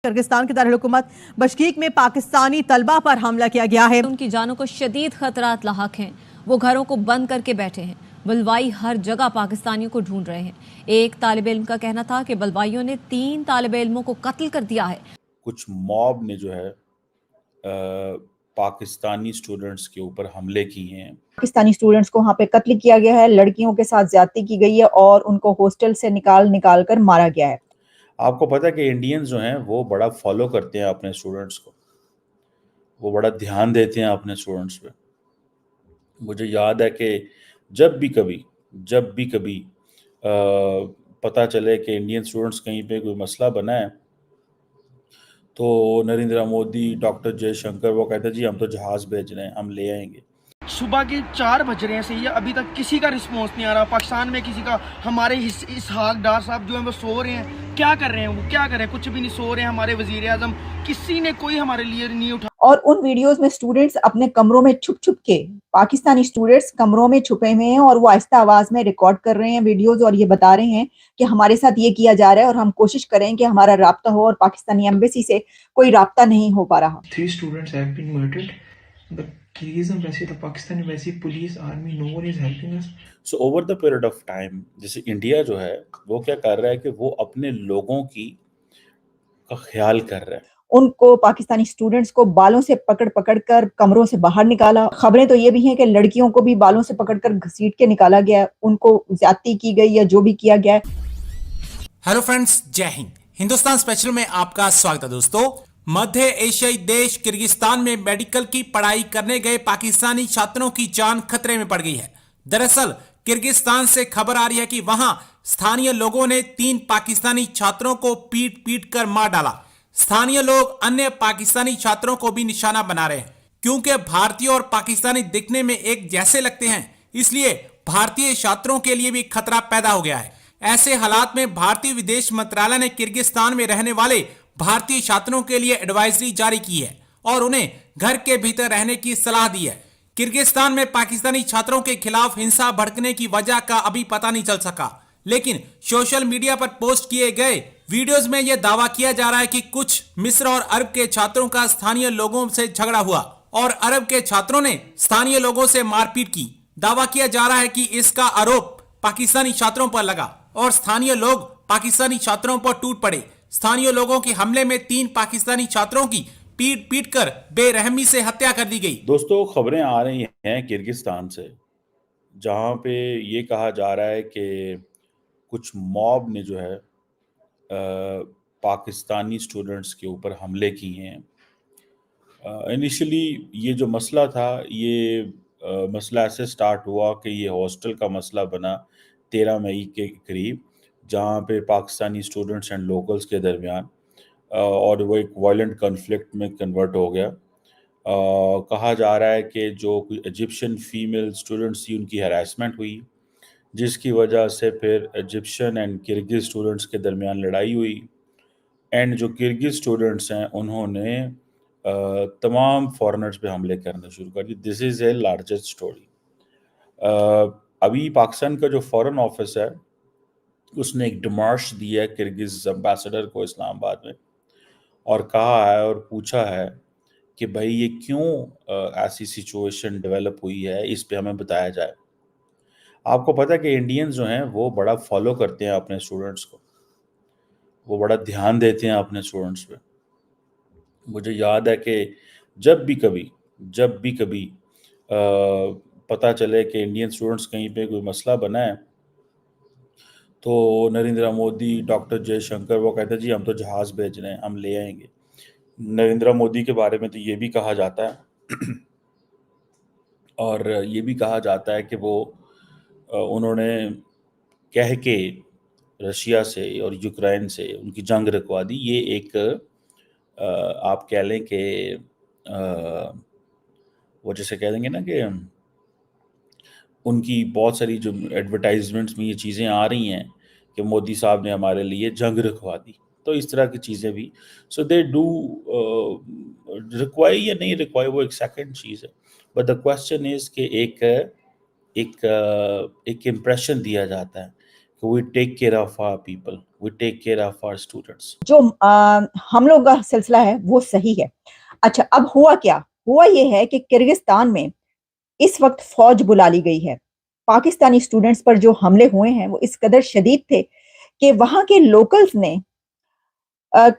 Kyrgyzstan के दारुल-हुकूमत बशकीक में पाकिस्तानी तलबा पर हमला किया गया है। उनकी जानों को शदीद खतरात लाहक हैं। वो घरों को बंद करके बैठे हैं। बलवाई हर जगह पाकिस्तानियों को ढूंढ रहे हैं। एक तालिब इल्म का कहना था कि बलवाइयों ने 3 तालिब इल्मों को कत्ल कर दिया है। कुछ मॉब ने जो है पाकिस्तानी स्टूडेंट्स के ऊपर हमले किए हैं। पाकिस्तानी स्टूडेंट्स को वहाँ पे कत्ल किया गया है, लड़कियों के साथ ज्यादती की गई है और उनको हॉस्टल से निकाल कर मारा गया है। आपको पता है कि इंडियंस जो हैं वो बड़ा फॉलो करते हैं अपने स्टूडेंट्स को, वो बड़ा ध्यान देते हैं अपने स्टूडेंट्स पे। मुझे याद है कि जब भी कभी पता चले कि इंडियन स्टूडेंट्स कहीं पे कोई मसला बना है तो नरेंद्र मोदी, डॉक्टर जयशंकर वो कहते हैं जी हम तो जहाज भेज रहे हैं, हम ले आएंगे। सुबह के 4 बज रहे हैं सही है, अभी तक किसी का रिस्पॉन्स नहीं आ रहा। पाकिस्तान में किसी का, हमारे इसहाक डार साहब जो हैं वो सो रहे हैं। क्या कर रहे हैं वो, क्या कर रहे हैं? कुछ भी नहीं, सो रहे हैं। हमारे वजीर आजम, किसी ने कोई हमारे लिए नहीं उठा। और उन वीडियोस में स्टूडेंट्स अपने कमरों में छुप के, पाकिस्तानी स्टूडेंट्स कमरों में छुपे हुए हैं और वो आहिस्ता आवाज में रिकॉर्ड कर रहे हैं वीडियोस और ये बता रहे हैं कि हमारे साथ ये किया जा रहा है और हम कोशिश करें कि हमारा राब्ता हो, और पाकिस्तानी एम्बेसी से कोई राब्ता नहीं हो पा रहा। 3 students have been murdered. The Kyrgyz embassy, the Pakistan embassy, police, army, no one is helping us. So over the period of time, जैसे इंडिया जो है वो क्या कर रहा है कि वो अपने लोगों का ख्याल कर रहा है। उनको पाकिस्तानी स्टूडेंट्स को बालों से पकड़ कर कमरों से बाहर निकाला। खबरें तो ये भी हैं कि लड़कियों को भी बालों से पकड़कर घसीट के निकाला गया, उनको ज्यादती की गई या जो भी किया गया। हेलो फ्रेंड्स, जय हिंद। हिंदुस्तान स्पेशल में आपका स्वागत है दोस्तों। मध्य एशियाई देश किर्गिस्तान में मेडिकल की पढ़ाई करने गए पाकिस्तानी छात्रों की जान खतरे में पड़ गई है। दरअसल किर्गिस्तान से खबर आ रही है कि वहां स्थानीय लोगों ने 3 पाकिस्तानी छात्रों को पीट कर मार डाला। स्थानीय लोग अन्य पाकिस्तानी छात्रों को भी निशाना बना रहे हैं। क्योंकि भारतीय और पाकिस्तानी दिखने में एक जैसे लगते हैं, इसलिए भारतीय छात्रों के लिए भी खतरा पैदा हो गया है। ऐसे हालात में भारतीय विदेश मंत्रालय ने किर्गिस्तान में रहने वाले भारतीय छात्रों के लिए एडवाइजरी जारी की है और उन्हें घर के भीतर रहने की सलाह दी है। किर्गिस्तान में पाकिस्तानी छात्रों के खिलाफ हिंसा भड़कने की वजह का अभी पता नहीं चल सका, लेकिन सोशल मीडिया पर पोस्ट किए गए वीडियोस में यह दावा किया जा रहा है कि कुछ मिस्र और अरब के छात्रों का स्थानीय लोगों से झगड़ा हुआ और अरब के छात्रों ने स्थानीय लोगों से मारपीट की। दावा किया जा रहा है कि इसका आरोप पाकिस्तानी छात्रों पर लगा और स्थानीय लोग पाकिस्तानी छात्रों पर टूट पड़े। स्थानीय लोगों के हमले में 3 पाकिस्तानी छात्रों की पीट कर बेरहमी से हत्या कर दी गई। दोस्तों, खबरें आ रही हैं किर्गिस्तान से, जहां पे ये कहा जा रहा है कि कुछ मॉब ने जो है पाकिस्तानी स्टूडेंट्स के ऊपर हमले किए हैं। इनिशियली ये जो मसला था, ये मसला ऐसे स्टार्ट हुआ कि ये हॉस्टल का मसला बना 13 मई के करीब, जहाँ पे पाकिस्तानी स्टूडेंट्स एंड लोकल्स के दरमियान और वो एक वायलेंट कॉन्फ्लिक्ट में कन्वर्ट हो गया। कहा जा रहा है कि जो कोई इजिप्शियन फीमेल स्टूडेंट्स थी उनकी हैरेसमेंट हुई, जिसकी वजह से फिर इजिप्शियन एंड किर्गिज स्टूडेंट्स के दरमियान लड़ाई हुई। एंड जो किर्गिज स्टूडेंट्स हैं उन्होंने तमाम फॉरेनर्स पे हमले करना शुरू कर दिए। This is a largest story. अभी पाकिस्तान का जो फॉरेन ऑफिस है उसने एक डिमार्श दिया है किर्गिज एम्बेसडर को इस्लामाबाद में, और कहा है और पूछा है कि भाई ये क्यों ऐसी सिचुएशन डेवलप हुई है, इस पे हमें बताया जाए। आपको पता है कि इंडियंस जो हैं वो बड़ा फॉलो करते हैं अपने स्टूडेंट्स को, वो बड़ा ध्यान देते हैं अपने स्टूडेंट्स पे। मुझे याद है कि जब भी कभी पता चले कि इंडियन स्टूडेंट्स कहीं पे कोई मसला बना है तो नरेंद्र मोदी, डॉक्टर जयशंकर वो कहते हैं जी हम तो जहाज भेज रहे हैं, हम ले आएंगे। नरेंद्र मोदी के बारे में तो ये भी कहा जाता है और ये भी कहा जाता है कि वो उन्होंने कह के रशिया से और यूक्रेन से उनकी जंग रुकवा दी। ये एक आप कह लें कि वो जैसे कह देंगे ना कि उनकी बहुत सारी जो एडवर्टाइजमेंट्स में ये चीज़ें आ रही हैं कि मोदी साहब ने हमारे लिए जंग रुकवा दी, तो इस तरह की चीज़ें भी सो दे डू रिक्वायर या नहीं रिक्वायर, वो एक सेकंड चीज़ है। बट द क्वेश्चन इज़ कि एक इम्प्रेशन दिया जाता है कि we take care of our people, we take care of our students. جو ہم لوگ کا سلسلہ ہے وہ صحیح ہے. اچھا اب ہوا کیا؟ ہوا یہ ہے کہ کرغزستان میں اس وقت فوج بلا لی گئی ہے. پاکستانی اسٹوڈنٹس پر جو حملے ہوئے ہیں وہ اس قدر شدید تھے کہ وہاں کے لوکلز نے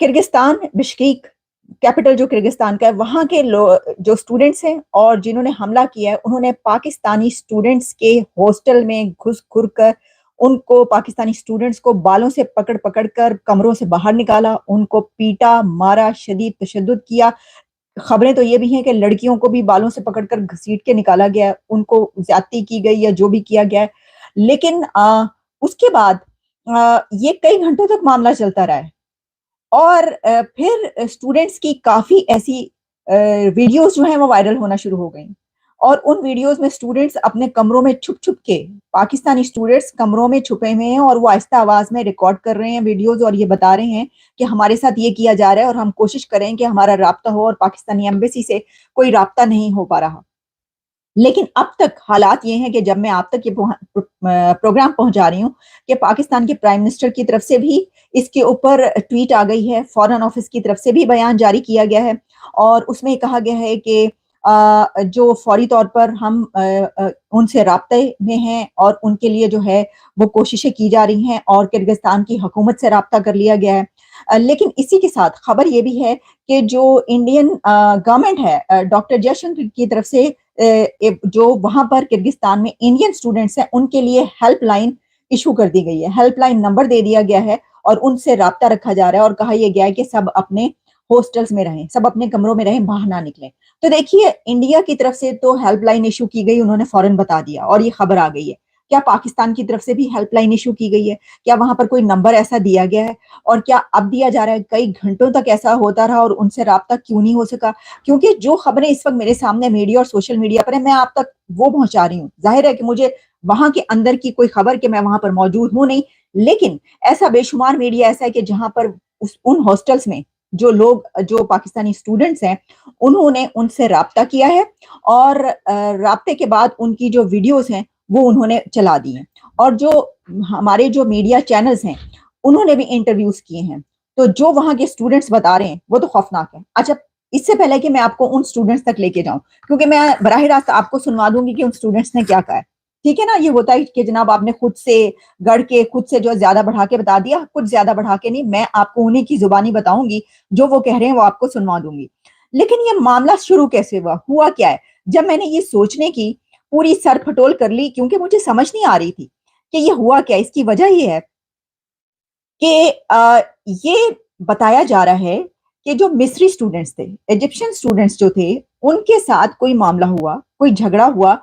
کرغزستان بشکیک کیپٹل جو کرغزستان کا ہے وہاں کے جو اسٹوڈنٹس ہیں اور جنہوں نے حملہ کیا ہے انہوں نے پاکستانی اسٹوڈنٹس کے ہاسٹل میں گھس کر ان کو پاکستانی اسٹوڈنٹس کو بالوں سے پکڑ کر کمروں سے باہر نکالا, ان کو پیٹا مارا, شدید تشدد کیا. خبریں تو یہ بھی ہیں کہ لڑکیوں کو بھی بالوں سے پکڑ کر گھسیٹ کے نکالا گیا, ان کو زیادتی کی گئی یا جو بھی کیا گیا ہے. لیکن اس کے بعد یہ کئی گھنٹوں تک معاملہ چلتا رہا ہے اور پھر اسٹوڈنٹس کی کافی ایسی ویڈیوز جو ہیں وہ وائرل ہونا شروع ہو گئیں اور ان ویڈیوز میں اسٹوڈنٹس اپنے کمروں میں چھپ کے, پاکستانی اسٹوڈنٹس کمروں میں چھپے ہوئے ہیں اور وہ آہستہ آواز میں ریکارڈ کر رہے ہیں ویڈیوز اور یہ بتا رہے ہیں کہ ہمارے ساتھ یہ کیا جا رہا ہے اور ہم کوشش کریں کہ ہمارا رابطہ ہو, اور پاکستانی ایمبیسی سے کوئی رابطہ نہیں ہو پا رہا. لیکن اب تک حالات یہ ہیں کہ جب میں آپ تک یہ پروگرام پہنچا رہی ہوں کہ پاکستان کے پرائم منسٹر کی طرف سے بھی اس کے اوپر ٹویٹ آ گئی ہے, فارن آفس کی طرف سے بھی بیان جاری کیا گیا ہے اور اس میں کہا گیا ہے کہ جو فوری طور پر ہم ان سے رابطے میں ہیں اور ان کے لیے جو ہے وہ کوششیں کی جا رہی ہیں اور کرغزستان کی حکومت سے رابطہ کر لیا گیا ہے. لیکن اسی کے ساتھ خبر یہ بھی ہے کہ جو انڈین گورنمنٹ ہے ڈاکٹر جے شنکر کی طرف سے جو وہاں پر کرغزستان میں انڈین اسٹوڈنٹس ہیں ان کے لیے ہیلپ لائن ایشو کر دی گئی ہے, ہیلپ لائن نمبر دے دیا گیا ہے اور ان سے رابطہ رکھا جا رہا ہے اور کہا یہ گیا ہے کہ سب اپنے ہاسٹلز میں رہیں, سب اپنے کمروں میں رہیں, باہر نہ نکلیں. تو دیکھیے انڈیا کی طرف سے تو ہیلپ لائن ایشو کی گئی, انہوں نے فوراً بتا دیا اور یہ خبر آ گئی ہے. کیا پاکستان کی طرف سے بھی ہیلپ لائن ایشو کی گئی ہے؟ کیا وہاں پر کوئی نمبر ایسا دیا گیا ہے اور کیا اب دیا جا رہا ہے؟ کئی گھنٹوں تک ایسا ہوتا رہا اور ان سے رابطہ کیوں نہیں ہو سکا؟ کیونکہ جو خبریں اس وقت میرے سامنے میڈیا اور سوشل میڈیا پر ہیں میں آپ تک وہ پہنچا رہی ہوں. ظاہر ہے کہ مجھے وہاں کے اندر کی کوئی خبر کہ میں وہاں پر موجود ہوں نہیں, لیکن ایسا بے شمار میڈیا ایسا ہے کہ جہاں پر ان ہاسٹلز میں جو لوگ جو پاکستانی اسٹوڈنٹس ہیں انہوں نے ان سے رابطہ کیا ہے اور رابطے کے بعد ان کی جو ویڈیوز ہیں وہ انہوں نے چلا دی ہیں اور جو ہمارے جو میڈیا چینلز ہیں انہوں نے بھی انٹرویوز کیے ہیں. تو جو وہاں کے اسٹوڈنٹس بتا رہے ہیں وہ تو خوفناک ہے. اچھا اس سے پہلے کہ میں آپ کو ان اسٹوڈنٹس تک لے کے جاؤں, کیونکہ میں براہ راست آپ کو سنوا دوں گی کہ ان اسٹوڈنٹس نے کیا کہا ہے, ٹھیک ہے نا. یہ ہوتا ہے کہ جناب آپ نے خود سے گڑھ کے خود سے جو زیادہ بڑھا کے بتا دیا, کچھ زیادہ بڑھا کے نہیں, میں آپ کو انہیں کی زبانی بتاؤں گی جو وہ کہہ رہے ہیں وہ آپ کو سنوا دوں گی. لیکن یہ معاملہ شروع کیسے ہوا کیا ہے؟ جب میں نے یہ سوچنے کی پوری سر پھٹول کر لی کیونکہ مجھے سمجھ نہیں آ رہی تھی کہ یہ ہوا کیا. اس کی وجہ یہ ہے کہ یہ بتایا جا رہا ہے کہ جو مصری اسٹوڈنٹس تھے, ایجپشن اسٹوڈنٹس جو تھے, ان کے ساتھ کوئی معاملہ ہوا, کوئی جھگڑا ہوا.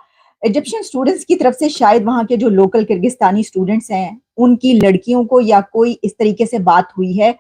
ایجپشن اسٹوڈنٹس کی طرف سے شاید وہاں کے جو لوکل کرغزستانی اسٹوڈنٹس ہیں ان کی لڑکیوں کو یا کوئی اس طریقے سے بات ہوئی ہے